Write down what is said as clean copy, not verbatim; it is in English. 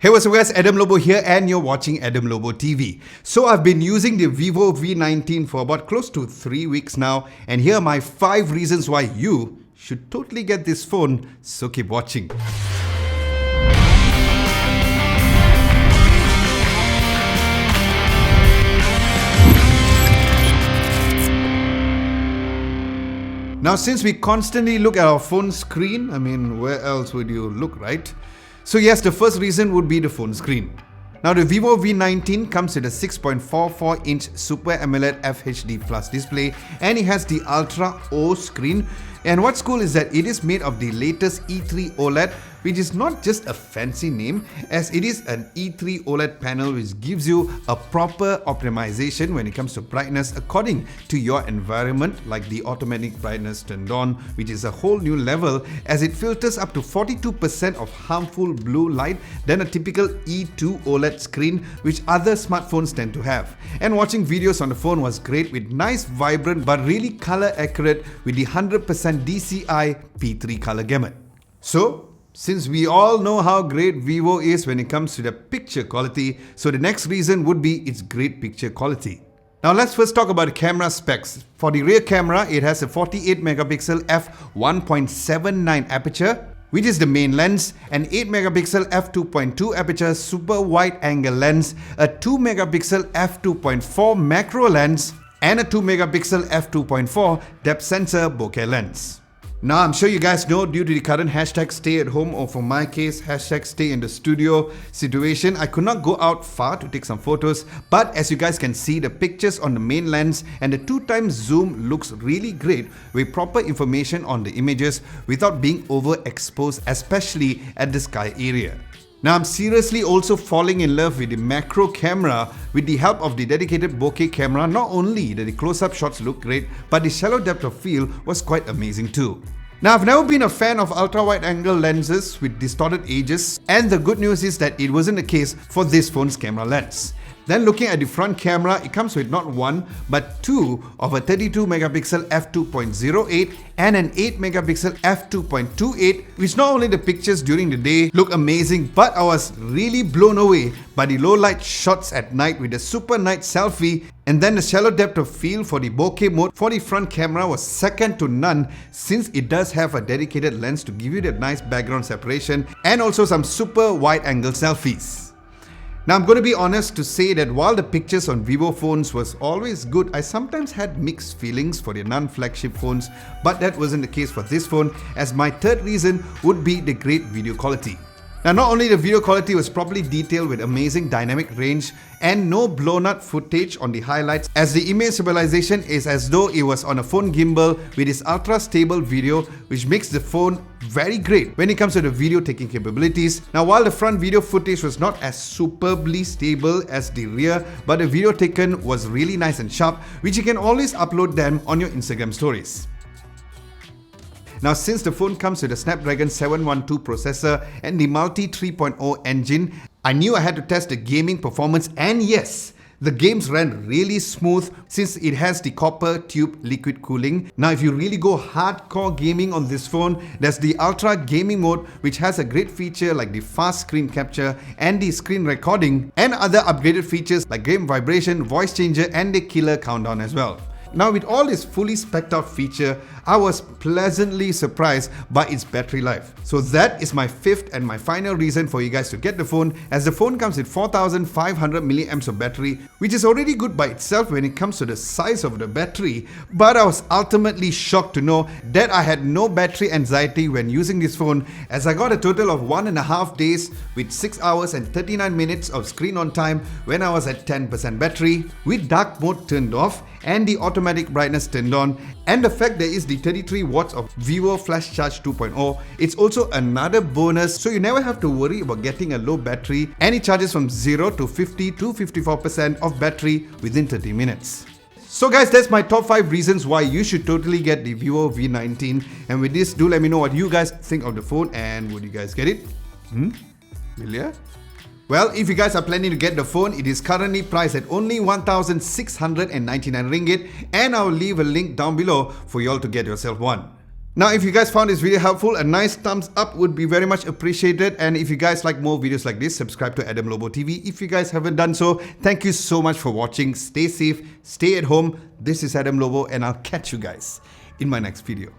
Hey, what's up guys, Adam Lobo here and you're watching Adam Lobo TV. So I've been using the Vivo V19 for about close to 3 weeks now, and here are my 5 reasons why you should totally get this phone, so keep watching. Now, since we constantly look at our phone screen, where else would you look, right? So yes, the first reason would be the phone screen. Now, the Vivo V19 comes with a 6.44-inch Super AMOLED FHD Plus display, and it has the Ultra O screen. And what's cool is that it is made of the latest E3 OLED, which is not just a fancy name, as it is an E3 OLED panel which gives you a proper optimization when it comes to brightness according to your environment, like the automatic brightness turned on, which is a whole new level as it filters up to 42% of harmful blue light than a typical E2 OLED screen which other smartphones tend to have. And watching videos on the phone was great with nice, vibrant but really color accurate with the 100% DCI P3 color gamut. So, since we all know how great Vivo is when it comes to the picture quality, so the next reason would be its great picture quality. Now let's first talk about the camera specs. For the rear camera, it has a 48 megapixel f1.79 aperture, which is the main lens, an 8 megapixel f2.2 aperture super wide angle lens, a 2 megapixel f2.4 macro lens, and a 2 megapixel f2.4 depth sensor bokeh lens. Now, I'm sure you guys know, due to the current hashtag stay at home, or for my case, hashtag stay in the studio situation, I could not go out far to take some photos. But as you guys can see, the pictures on the main lens and the 2x zoom looks really great with proper information on the images without being overexposed, especially at the sky area. Now, I'm seriously also falling in love with the macro camera with the help of the dedicated bokeh camera. Not only did the close-up shots look great, but the shallow depth of field was quite amazing too. Now, I've never been a fan of ultra-wide-angle lenses with distorted edges, and the good news is that it wasn't the case for this phone's camera lens. Then looking at the front camera, it comes with not one, but two of a 32 megapixel f2.08 and an 8 megapixel f2.28, which not only the pictures during the day look amazing, but I was really blown away by the low light shots at night with the super night selfie. And then the shallow depth of field for the bokeh mode for the front camera was second to none, since it does have a dedicated lens to give you that nice background separation and also some super wide angle selfies. Now, I'm going to be honest to say that while the pictures on Vivo phones was always good, I sometimes had mixed feelings for the non-flagship phones, but that wasn't the case for this phone, as my third reason would be the great video quality. Now, not only the video quality was properly detailed with amazing dynamic range and no blown out footage on the highlights, as the image stabilization is as though it was on a phone gimbal with its ultra stable video, which makes the phone very great when it comes to the video taking capabilities. Now, while the front video footage was not as superbly stable as the rear, but the video taken was really nice and sharp, which you can always upload them on your Instagram stories. Now, since the phone comes with a Snapdragon 712 processor and the Multi 3.0 engine, I knew I had to test the gaming performance, and yes, the games ran really smooth since it has the copper tube liquid cooling. Now, if you really go hardcore gaming on this phone, there's the Ultra Gaming mode, which has a great feature like the fast screen capture and the screen recording, and other upgraded features like game vibration, voice changer, and the killer countdown as well. Now, with all this fully spec'd out feature, I was pleasantly surprised by its battery life. So that is my fifth and my final reason for you guys to get the phone, as the phone comes with 4500 milliamps of battery, which is already good by itself when it comes to the size of the battery. But I was ultimately shocked to know that I had no battery anxiety when using this phone, as I got a total of 1.5 days with 6 hours and 39 minutes of screen on time when I was at 10% battery, with dark mode turned off and the automatic brightness turned on, and the fact there is the 33 watts of Vivo Flash Charge 2.0, it's also another bonus, so you never have to worry about getting a low battery, and it charges from 0 to 50 to 54% of battery within 30 minutes. So guys, that's my top 5 reasons why you should totally get the Vivo V19, and with this, do let me know what you guys think of the phone, and would you guys get it? Will ya? Well, if you guys are planning to get the phone, it is currently priced at only 1,699 ringgit, and I will leave a link down below for you all to get yourself one. Now, if you guys found this video helpful, a nice thumbs up would be very much appreciated. And if you guys like more videos like this, subscribe to Adam Lobo TV. If you guys haven't done so, thank you so much for watching. Stay safe, stay at home. This is Adam Lobo, and I'll catch you guys in my next video.